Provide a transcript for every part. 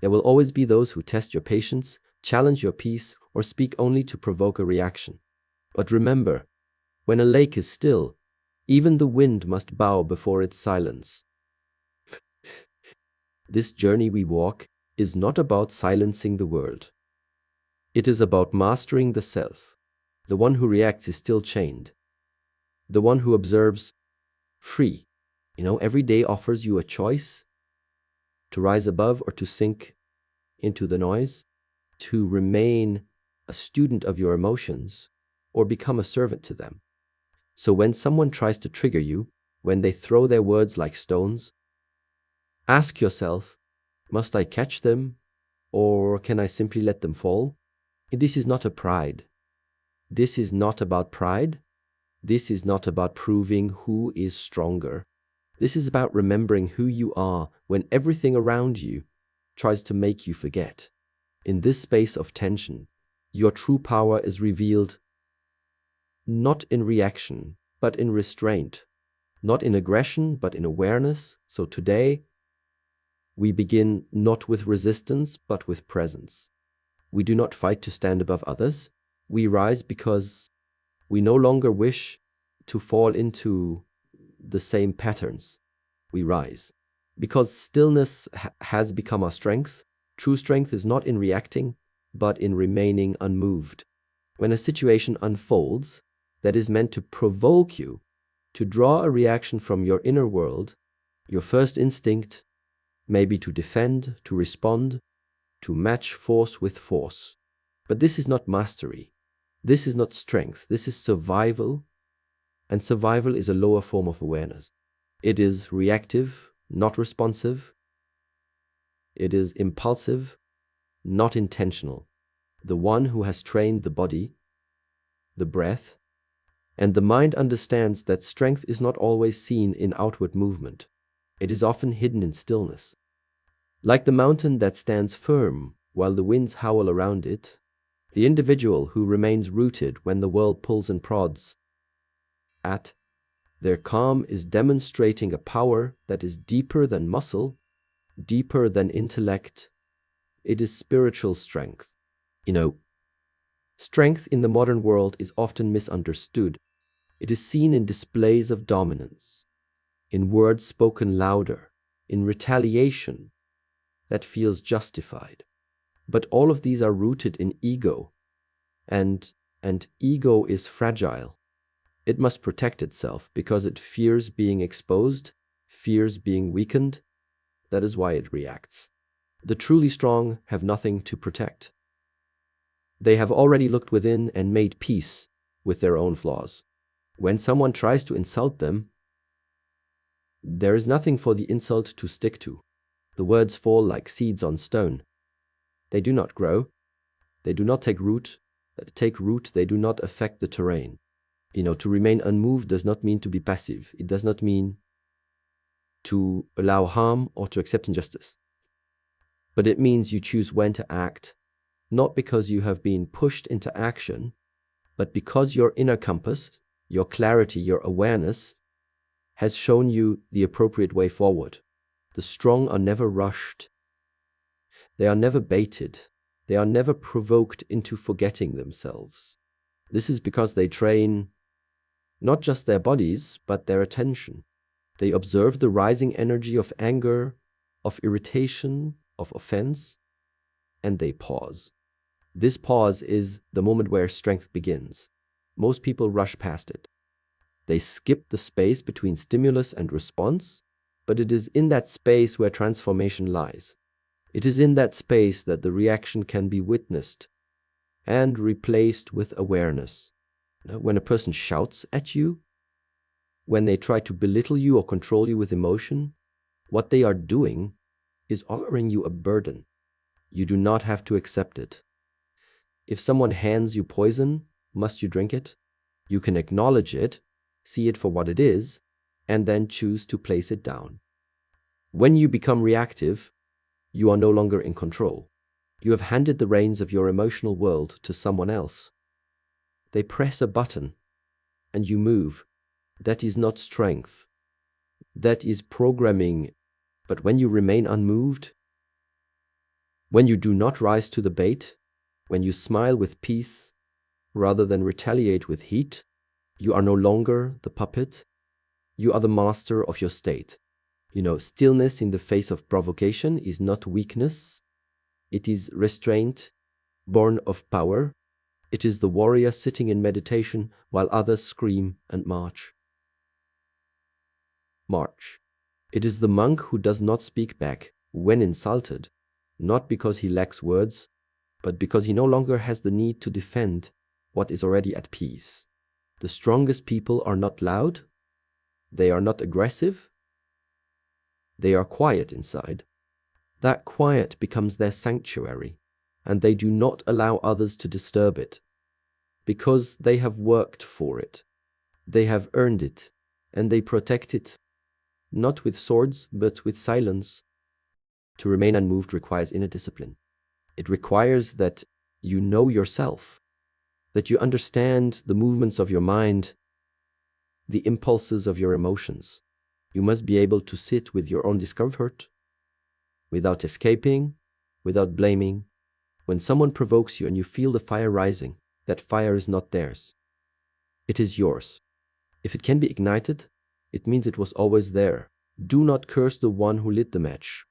There will always be those who test your patience, challenge your peace, or speak only to provoke a reaction. But remember, when a lake is still, even the wind must bow before its silence. This journey we walk is not about silencing the world. It is about mastering the self. The one who reacts is still chained. The one who observes, free. Every day offers you a choice to rise above or to sink into the noise, to remain a student of your emotions or become a servant to them. So when someone tries to trigger you, when they throw their words like stones, ask yourself, must I catch them or can I simply let them fall? This is not a pride. This is not about pride. This is not about proving who is stronger. This is about remembering who you are when everything around you tries to make you forget. In this space of tension, your true power is revealed not in reaction, but in restraint, not in aggression, but in awareness. So today, we begin not with resistance, but with presence. We do not fight to stand above others. We rise because we no longer wish to fall into the same patterns. We rise because stillness has become our strength. True strength is not in reacting, but in remaining unmoved. When a situation unfolds that is meant to provoke you, to draw a reaction from your inner world, your first instinct may be to defend, to respond, to match force with force. But this is not mastery. This is not strength. This is survival. And survival is a lower form of awareness. It is reactive, not responsive. It is impulsive, not intentional. The one who has trained the body, the breath, and the mind understands that strength is not always seen in outward movement. It is often hidden in stillness. Like the mountain that stands firm while the winds howl around it, the individual who remains rooted when the world pulls and prods at their calm is demonstrating a power that is deeper than muscle, deeper than intellect. It is spiritual strength. Strength in the modern world is often misunderstood. It is seen in displays of dominance, in words spoken louder, in retaliation that feels justified. But all of these are rooted in ego, and ego is fragile. It must protect itself because it fears being exposed, fears being weakened. That is why it reacts. The truly strong have nothing to protect. They have already looked within and made peace with their own flaws. When someone tries to insult them, there is nothing for the insult to stick to. The words fall like seeds on stone. They do not grow. They do not take root. They do not affect the terrain. To remain unmoved does not mean to be passive. It does not mean to allow harm or to accept injustice. But it means you choose when to act, not because you have been pushed into action, but because your inner compass, your clarity, your awareness has shown you the appropriate way forward. The strong are never rushed. They are never baited. They are never provoked into forgetting themselves. This is because they train not just their bodies, but their attention. They observe the rising energy of anger, of irritation, of offense, and they pause. This pause is the moment where strength begins. Most people rush past it. They skip the space between stimulus and response, but it is in that space where transformation lies. It is in that space that the reaction can be witnessed and replaced with awareness. When a person shouts at you, when they try to belittle you or control you with emotion, what they are doing is offering you a burden. You do not have to accept it. If someone hands you poison, must you drink it? You can acknowledge it, see it for what it is, and then choose to place it down. When you become reactive, you are no longer in control. You have handed the reins of your emotional world to someone else. They press a button, and you move. That is not strength. That is programming. But when you remain unmoved, When you do not rise to the bait, when you smile with peace rather than retaliate with heat, you are no longer the puppet. You are the master of your state. Stillness in the face of provocation is not weakness. It is restraint, born of power. It is the warrior sitting in meditation while others scream and march. It is the monk who does not speak back when insulted, not because he lacks words, but because he no longer has the need to defend what is already at peace. The strongest people are not loud. They are not aggressive. They are quiet inside. That quiet becomes their sanctuary, and they do not allow others to disturb it, because they have worked for it. They have earned it, and they protect it, not with swords, but with silence. To remain unmoved requires inner discipline. It requires that you know yourself, that you understand the movements of your mind, the impulses of your emotions. You must be able to sit with your own discomfort, without escaping, without blaming. When someone provokes you and you feel the fire rising, that fire is not theirs. It is yours. If it can be ignited, it means it was always there. Do not curse the one who lit the match.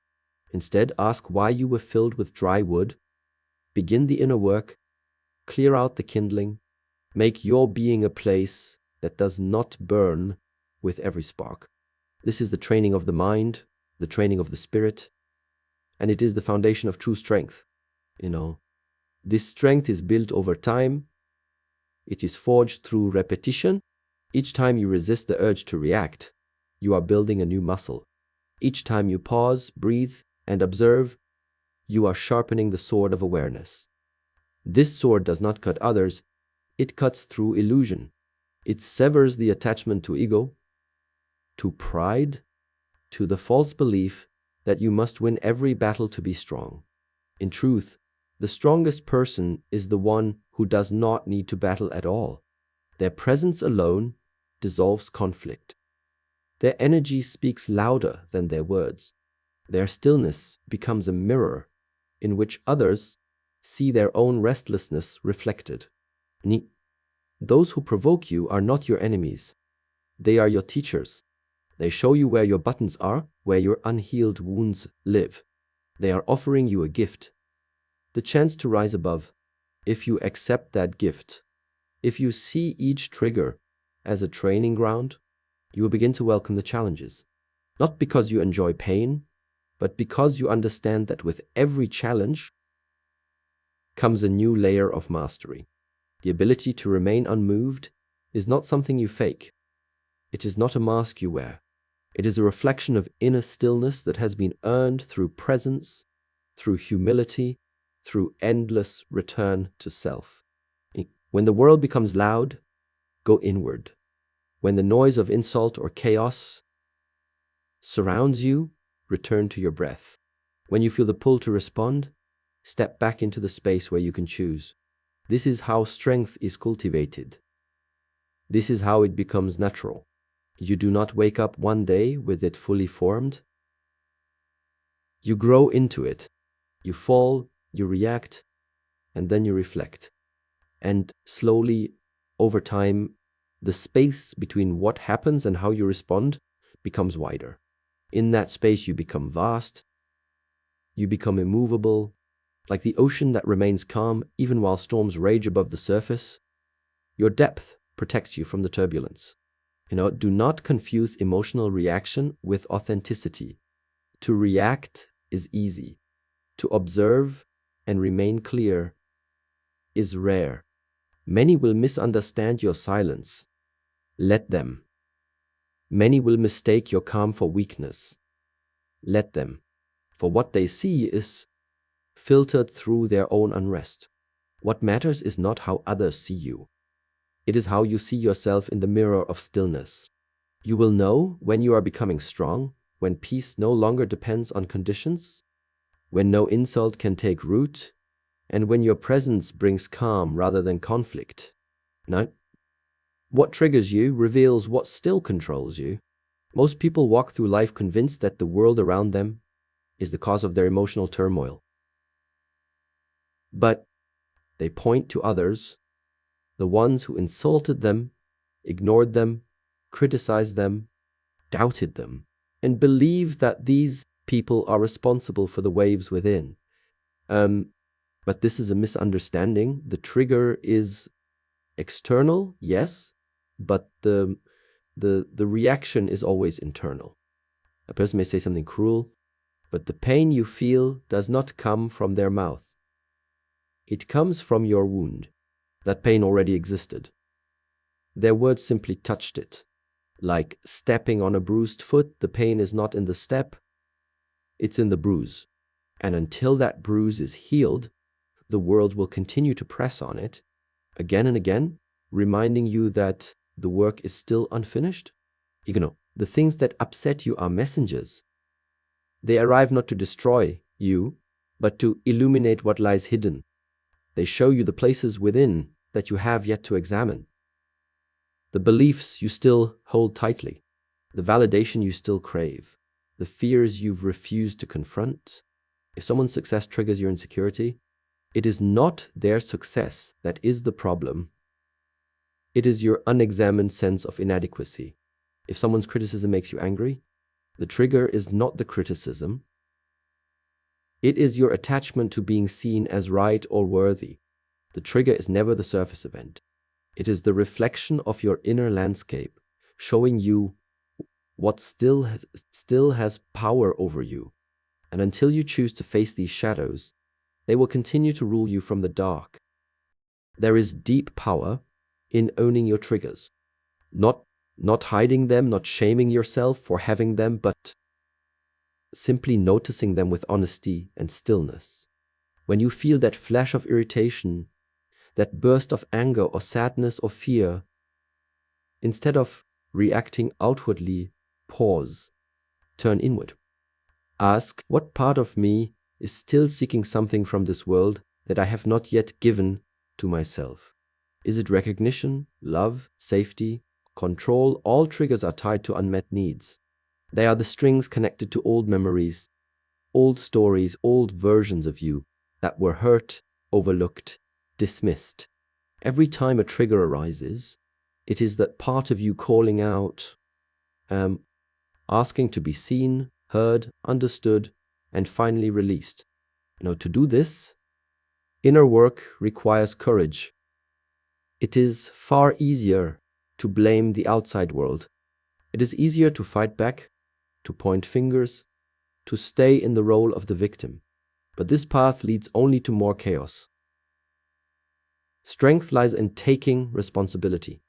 Instead, ask why you were filled with dry wood. Begin the inner work. Clear out the kindling. Make your being a place that does not burn with every spark. This is the training of the mind, the training of the spirit, and it is the foundation of true strength. This strength is built over time. It is forged through repetition. Each time you resist the urge to react, you are building a new muscle. Each time you pause, breathe, and observe, you are sharpening the sword of awareness. This sword does not cut others. It cuts through illusion. It severs the attachment to ego, to pride, to the false belief that you must win every battle to be strong. In truth, the strongest person is the one who does not need to battle at all. Their presence alone dissolves conflict. Their energy speaks louder than their words. Their stillness becomes a mirror in which others see their own restlessness reflected. Those who provoke you are not your enemies. They are your teachers. They show you where your buttons are, where your unhealed wounds live. They are offering you a gift, the chance to rise above. If you accept that gift, if you see each trigger as a training ground, you will begin to welcome the challenges. Not because you enjoy pain, but because you understand that with every challenge comes a new layer of mastery. The ability to remain unmoved is not something you fake. It is not a mask you wear. It is a reflection of inner stillness that has been earned through presence, through humility, through endless return to self. When the world becomes loud, go inward. When the noise of insult or chaos surrounds you, return to your breath. When you feel the pull to respond, step back into the space where you can choose. This is how strength is cultivated. This is how it becomes natural. You do not wake up one day with it fully formed. You grow into it. You fall, you react, and then you reflect. And slowly, over time, the space between what happens and how you respond becomes wider. In that space, you become vast. You become immovable, like the ocean that remains calm even while storms rage above the surface. Your depth protects you from the turbulence. Do not confuse emotional reaction with authenticity. To react is easy. To observe and remain clear is rare. Many will misunderstand your silence. Let them. Many will mistake your calm for weakness. Let them. For what they see is filtered through their own unrest. What matters is not how others see you. It is how you see yourself in the mirror of stillness. You will know when you are becoming strong, when peace no longer depends on conditions, when no insult can take root, and when your presence brings calm rather than conflict. Now, what triggers you reveals what still controls you. Most people walk through life convinced that the world around them is the cause of their emotional turmoil. But they point to others, the ones who insulted them, ignored them, criticized them, doubted them, and believe that these people are responsible for the waves within. But this is a misunderstanding. The trigger is external, yes, but the reaction is always internal. A person may say something cruel, but the pain you feel does not come from their mouth. It comes from your wound. That pain already existed. Their words simply touched it. Like stepping on a bruised foot, the pain is not in the step, it's in the bruise. And until that bruise is healed, the world will continue to press on it again and again, reminding you that the work is still unfinished. The things that upset you are messengers. They arrive not to destroy you, but to illuminate what lies hidden. They show you the places within that you have yet to examine. The beliefs you still hold tightly, the validation you still crave, the fears you've refused to confront. If someone's success triggers your insecurity, it is not their success that is the problem. It is your unexamined sense of inadequacy. If someone's criticism makes you angry, the trigger is not the criticism. It is your attachment to being seen as right or worthy. The trigger is never the surface event. It is the reflection of your inner landscape, showing you what still has power over you. And until you choose to face these shadows, they will continue to rule you from the dark. There is deep power in owning your triggers, not hiding them, not shaming yourself for having them, but simply noticing them with honesty and stillness. When you feel that flash of irritation, that burst of anger or sadness or fear, instead of reacting outwardly, pause, turn inward. Ask, what part of me is still seeking something from this world that I have not yet given to myself? Is it recognition, love, safety, control? All triggers are tied to unmet needs. They are the strings connected to old memories, old stories, old versions of you that were hurt, overlooked, dismissed. Every time a trigger arises, it is that part of you calling out, asking to be seen, heard, understood, and finally released. To do this, inner work requires courage. It is far easier to blame the outside world. It is easier to fight back, to point fingers, to stay in the role of the victim. But this path leads only to more chaos. Strength lies in taking responsibility,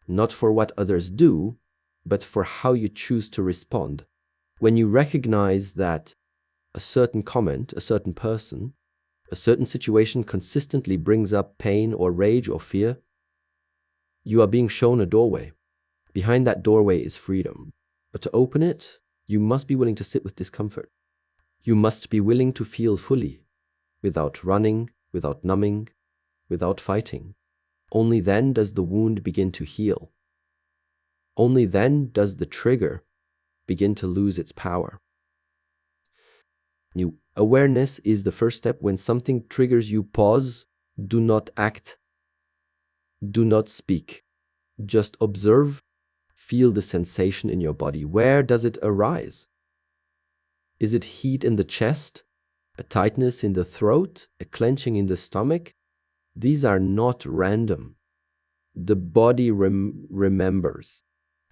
not for what others do, but for how you choose to respond. When you recognize that a certain comment, a certain person, a certain situation consistently brings up pain or rage or fear, you are being shown a doorway. Behind that doorway is freedom. But to open it, you must be willing to sit with discomfort. You must be willing to feel fully, without running, without numbing, without fighting. Only then does the wound begin to heal. Only then does the trigger begin to lose its power. Awareness is the first step. When something triggers you, pause, do not act, do not speak. Just observe, feel the sensation in your body. Where does it arise? Is it heat in the chest, a tightness in the throat, a clenching in the stomach? These are not random. The body remembers.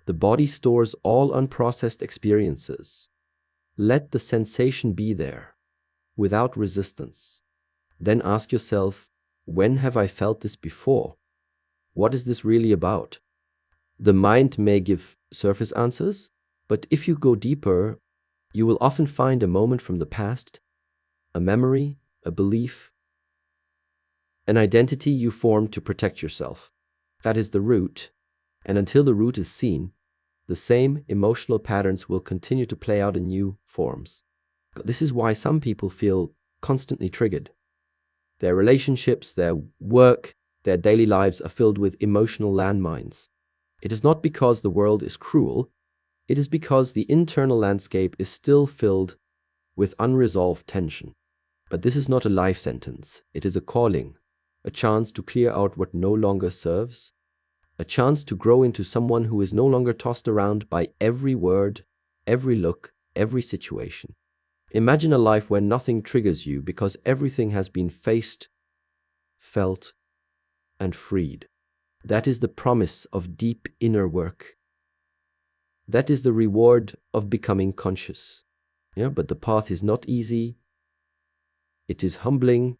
The body stores all unprocessed experiences. Let the sensation be there, without resistance. Then ask yourself, when have I felt this before? What is this really about? The mind may give surface answers, but if you go deeper, you will often find a moment from the past, a memory, a belief, an identity you formed to protect yourself. That is the root, and until the root is seen, the same emotional patterns will continue to play out in new forms. This is why some people feel constantly triggered. Their relationships, their work, their daily lives are filled with emotional landmines. It is not because the world is cruel, it is because the internal landscape is still filled with unresolved tension. But this is not a life sentence. It is a calling, a chance to clear out what no longer serves, a chance to grow into someone who is no longer tossed around by every word, every look, every situation. Imagine a life where nothing triggers you because everything has been faced, felt, and freed. That is the promise of deep inner work. That is the reward of becoming conscious. But the path is not easy. It is humbling.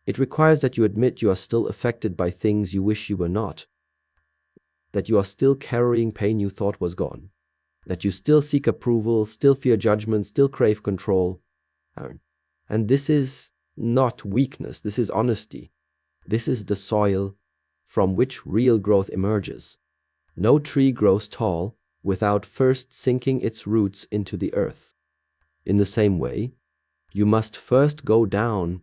It requires that you admit you are still affected by things you wish you were not, that you are still carrying pain you thought was gone, that you still seek approval, still fear judgment, still crave control. And this is not weakness, this is honesty. This is the soil from which real growth emerges. No tree grows tall without first sinking its roots into the earth. In the same way, you must first go down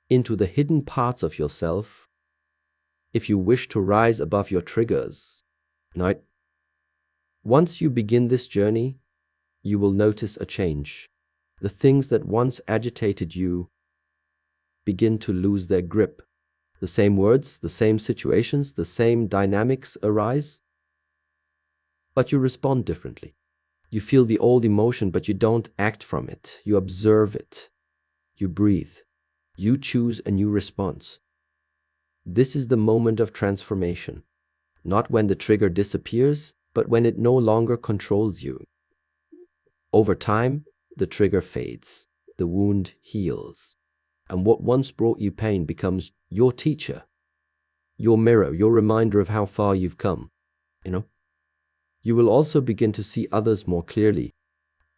into the hidden parts of yourself if you wish to rise above your triggers. Now, once you begin this journey, you will notice a change. The things that once agitated you begin to lose their grip. The same words, the same situations, the same dynamics arise, but you respond differently. You feel the old emotion, but you don't act from it. You observe it. You breathe. You choose a new response. This is the moment of transformation, not when the trigger disappears, but when it no longer controls you. Over time, the trigger fades, the wound heals, and what once brought you pain becomes your teacher, your mirror, your reminder of how far you've come. You will also begin to see others more clearly.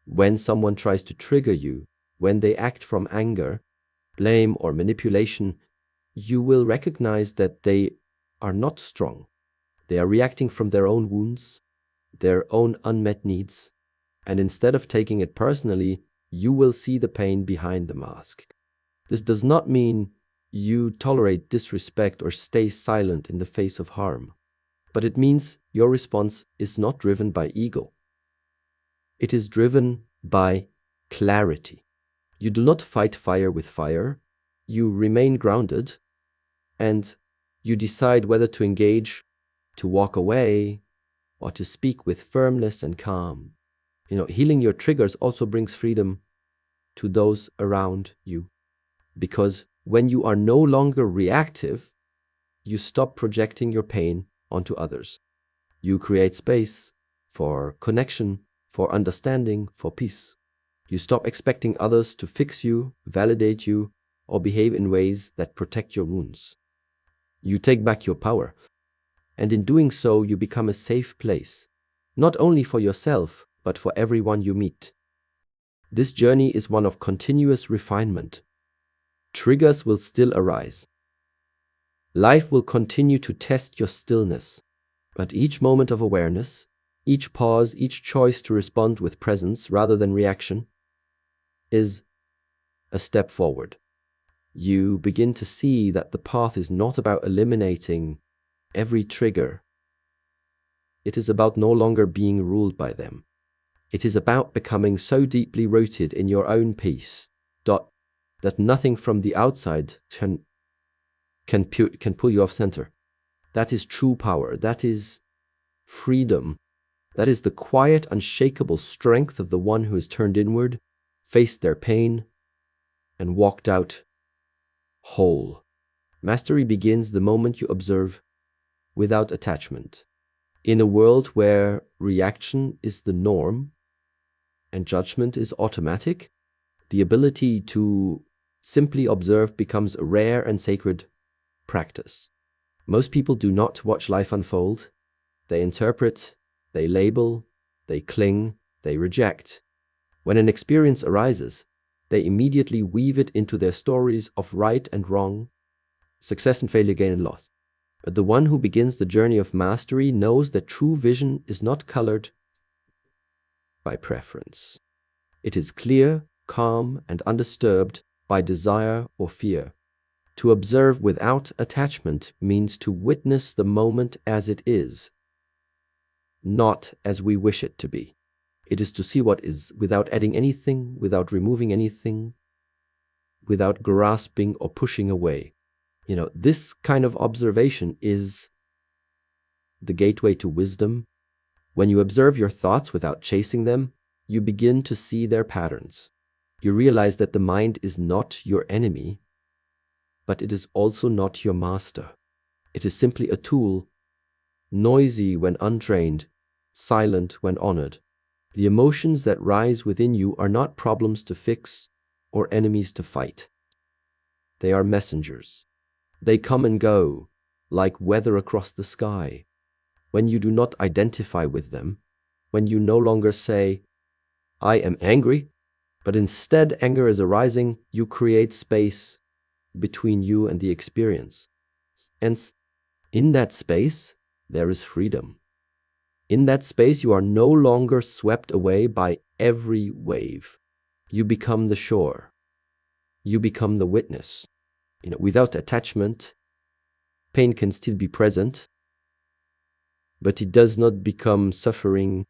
When someone tries to trigger you, when they act from anger, blame, or manipulation, you will recognize that they are not strong. They are reacting from their own wounds, their own unmet needs, and instead of taking it personally, you will see the pain behind the mask. This does not mean you tolerate disrespect or stay silent in the face of harm, but it means your response is not driven by ego. It is driven by clarity. You do not fight fire with fire. You remain grounded, and you decide whether to engage, to walk away, or to speak with firmness and calm. Healing your triggers also brings freedom to those around you, because when you are no longer reactive, you stop projecting your pain onto others. You create space for connection, for understanding, for peace. You stop expecting others to fix you, validate you, or behave in ways that protect your wounds. You take back your power, and in doing so, you become a safe place, not only for yourself, but for everyone you meet. This journey is one of continuous refinement. Triggers will still arise. Life will continue to test your stillness, but each moment of awareness, each pause, each choice to respond with presence rather than reaction is a step forward. You begin to see that the path is not about eliminating every trigger. It is about no longer being ruled by them. It is about becoming so deeply rooted in your own peace that nothing from the outside can pull you off center. That is true power. That is freedom. That is the quiet, unshakable strength of the one who has turned inward, faced their pain, and walked out whole. Mastery begins the moment you observe without attachment. In a world where reaction is the norm and judgment is automatic, the ability to simply observe becomes a rare and sacred practice. Most people do not watch life unfold. They interpret, they label, they cling, they reject. When an experience arises, they immediately weave it into their stories of right and wrong, success and failure, gain and loss. But the one who begins the journey of mastery knows that true vision is not colored by preference. It is clear, calm, and undisturbed by desire or fear. To observe without attachment means to witness the moment as it is, not as we wish it to be. It is to see what is without adding anything, without removing anything, without grasping or pushing away. This kind of observation is the gateway to wisdom. When you observe your thoughts without chasing them, you begin to see their patterns. You realize that the mind is not your enemy, but it is also not your master. It is simply a tool, noisy when untrained, silent when honored. The emotions that rise within you are not problems to fix or enemies to fight. They are messengers. They come and go, like weather across the sky. When you do not identify with them, when you no longer say, "I am angry," but instead anger is arising, you create space between you and the experience. And in that space, there is freedom. In that space, you are no longer swept away by every wave. You become the shore. You become the witness. Without attachment, pain can still be present, but it does not become suffering.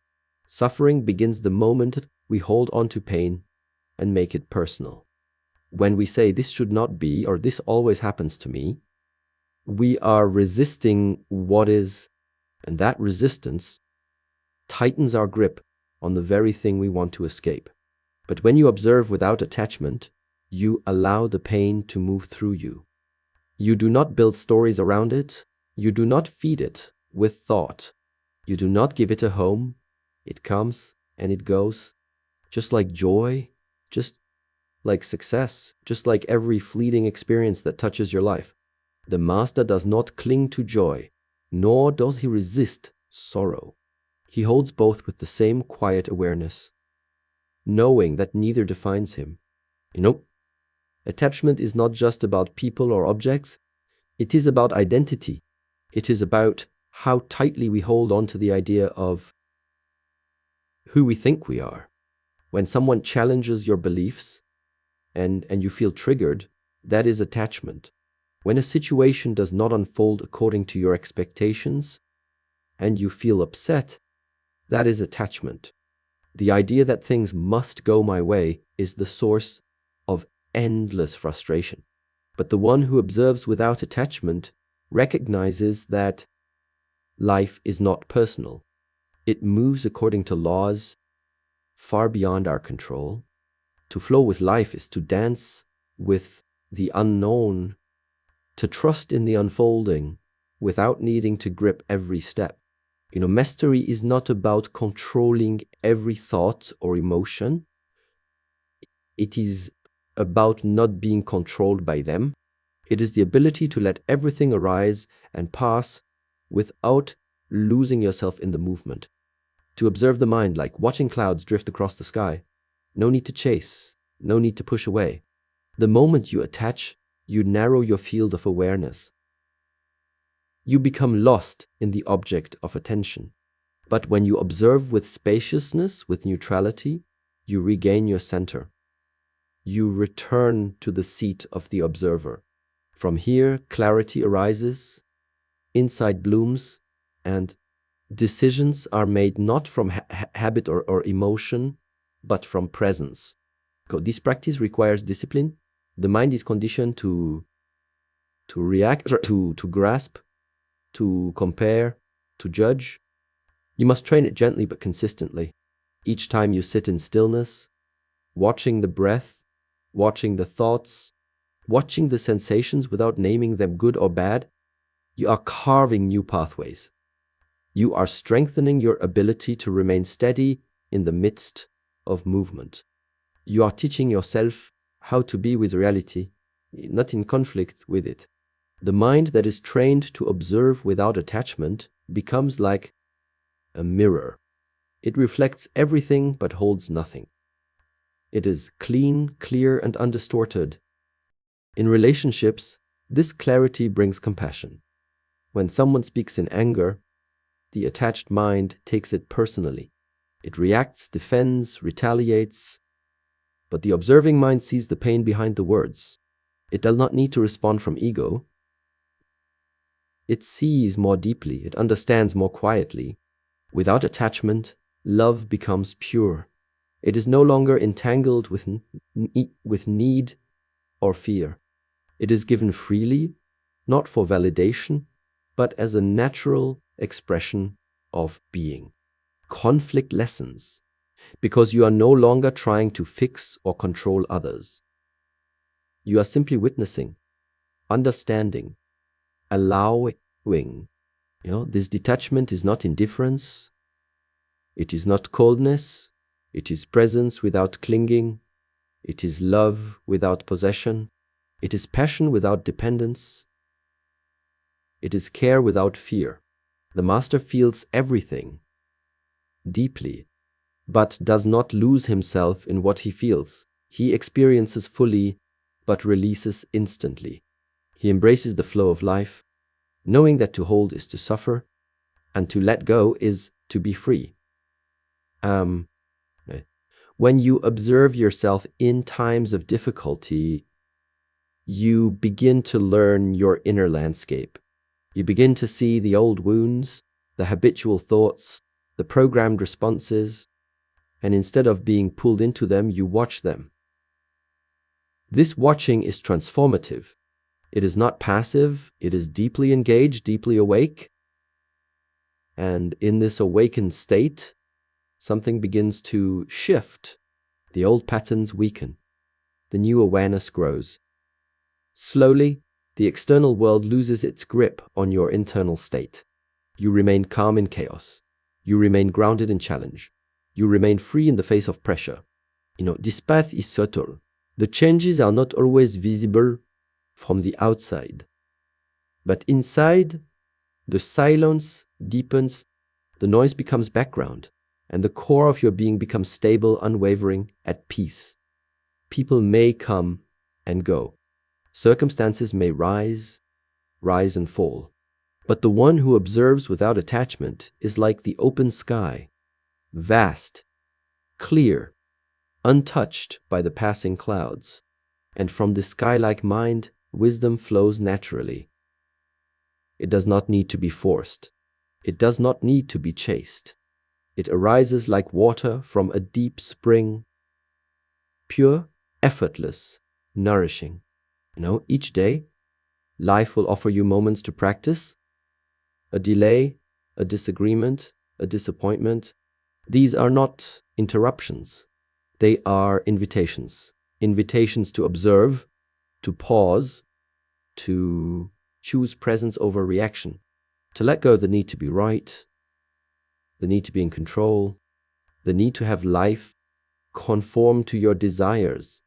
Suffering begins the moment we hold on to pain and make it personal. When we say, "This should not be," or "This always happens to me," we are resisting what is, and that resistance tightens our grip on the very thing we want to escape. But when you observe without attachment, you allow the pain to move through you. You do not build stories around it. You do not feed it with thought. You do not give it a home. It comes and it goes, just like joy, just like success, just like every fleeting experience that touches your life. The master does not cling to joy, nor does he resist sorrow. He holds both with the same quiet awareness, knowing that neither defines him. Attachment is not just about people or objects. It is about identity. It is about how tightly we hold on to the idea of who we think we are. When someone challenges your beliefs and you feel triggered, that is attachment. When a situation does not unfold according to your expectations and you feel upset, that is attachment. The idea that things must go my way is the source of endless frustration. But the one who observes without attachment recognizes that life is not personal. It moves according to laws far beyond our control. To flow with life is to dance with the unknown, to trust in the unfolding without needing to grip every step. Mastery is not about controlling every thought or emotion. It is about not being controlled by them. It is the ability to let everything arise and pass without losing yourself in the movement. To observe the mind like watching clouds drift across the sky. No need to chase, no need to push away. The moment you attach, you narrow your field of awareness. You become lost in the object of attention. But when you observe with spaciousness, with neutrality, you regain your center. You return to the seat of the observer. From here, clarity arises, insight blooms, and decisions are made not from habit or emotion, but from presence. This practice requires discipline. The mind is conditioned to react, to grasp, to compare, to judge. You must train it gently but consistently. Each time you sit in stillness, watching the breath, watching the thoughts, watching the sensations without naming them good or bad, you are carving new pathways. You are strengthening your ability to remain steady in the midst of movement. You are teaching yourself how to be with reality, not in conflict with it. The mind that is trained to observe without attachment becomes like a mirror. It reflects everything but holds nothing. It is clean, clear, and undistorted. In relationships, this clarity brings compassion. When someone speaks in anger, the attached mind takes it personally. It reacts, defends, retaliates. But the observing mind sees the pain behind the words. It does not need to respond from ego. It sees more deeply. It understands more quietly. Without attachment, love becomes pure. It is no longer entangled with need or fear. It is given freely, not for validation, but as a natural expression of being. Conflict lessens, because you are no longer trying to fix or control others. You are simply witnessing, understanding, allowing. This detachment is not indifference. It is not coldness. It is presence without clinging. It is love without possession. It is passion without dependence. It is care without fear. The master feels everything deeply, but does not lose himself in what he feels. He experiences fully, but releases instantly. He embraces the flow of life, knowing that to hold is to suffer, and to let go is to be free. When you observe yourself in times of difficulty, you begin to learn your inner landscape. You begin to see the old wounds, the habitual thoughts, the programmed responses, and instead of being pulled into them, you watch them. This watching is transformative. It is not passive, it is deeply engaged, deeply awake. And in this awakened state, something begins to shift. The old patterns weaken. The new awareness grows. Slowly, the external world loses its grip on your internal state. You remain calm in chaos. You remain grounded in challenge. You remain free in the face of pressure. This path is subtle. The changes are not always visible from the outside. But inside, the silence deepens, the noise becomes background, and the core of your being becomes stable, unwavering, at peace. People may come and go. Circumstances may rise and fall. But the one who observes without attachment is like the open sky, vast, clear, untouched by the passing clouds. And from this sky-like mind, wisdom flows naturally. It does not need to be forced. It does not need to be chased. It arises like water from a deep spring, pure, effortless, nourishing. Each day, life will offer you moments to practice. A delay, a disagreement, a disappointment. These are not interruptions. They are invitations. Invitations to observe, to pause, to choose presence over reaction, to let go of the need to be right, the need to be in control, the need to have life conform to your desires.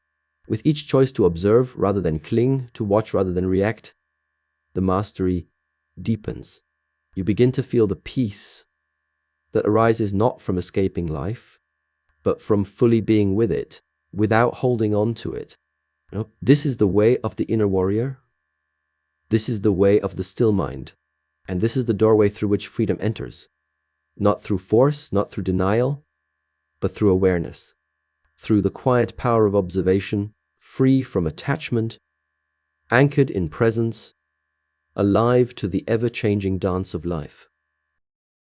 With each choice to observe rather than cling, to watch rather than react, the mastery deepens. You begin to feel the peace that arises not from escaping life, but from fully being with it, without holding on to it. This is the way of the inner warrior. This is the way of the still mind. And this is the doorway through which freedom enters. Not through force, not through denial, but through awareness. Through the quiet power of observation, free from attachment, anchored in presence, alive to the ever-changing dance of life.